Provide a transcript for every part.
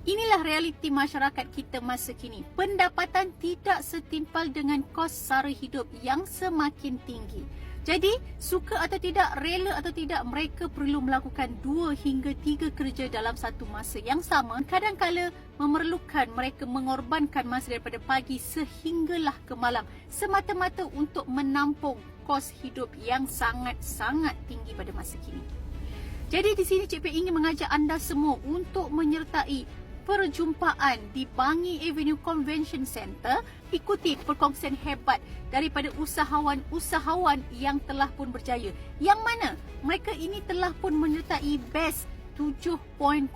Inilah realiti masyarakat kita masa kini. Pendapatan tidak setimpal dengan kos sara hidup yang semakin tinggi. Jadi, suka atau tidak, rela atau tidak, mereka perlu melakukan 2 hingga 3 kerja dalam satu masa yang sama. Kadang-kala memerlukan mereka mengorbankan masa daripada pagi sehinggalah ke malam semata-mata untuk menampung kos hidup yang sangat-sangat tinggi pada masa kini. Jadi di sini Cik Pei ingin mengajak anda semua untuk menyertai perjumpaan di Bangi Avenue Convention Centre. Ikuti perkongsian hebat daripada usahawan-usahawan yang telah pun berjaya. Yang mana mereka ini telah pun menyertai BEST 7.0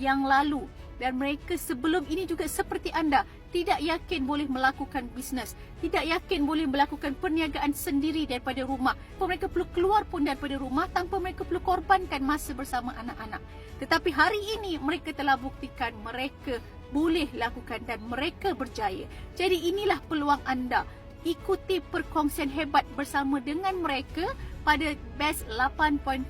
yang lalu. Dan mereka sebelum ini juga seperti anda, tidak yakin boleh melakukan bisnes, tidak yakin boleh melakukan perniagaan sendiri daripada rumah. Mereka perlu keluar pun daripada rumah tanpa mereka perlu korbankan masa bersama anak-anak. Tetapi hari ini mereka telah buktikan mereka boleh lakukan dan mereka berjaya. Jadi inilah peluang anda. Ikuti perkongsian hebat bersama dengan mereka pada BEST 8.0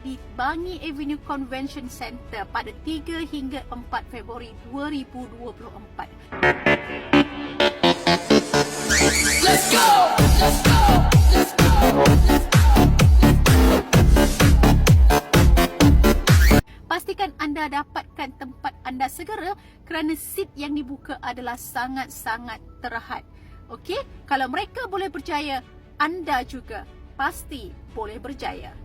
di Bangi Avenue Convention Centre pada 3 hingga 4 Februari 2024. Let's go! Let's go! Let's go! Pastikan anda dapatkan tempat anda segera kerana seat yang dibuka adalah sangat-sangat terhad. Okey, kalau mereka boleh berjaya, anda juga pasti boleh berjaya.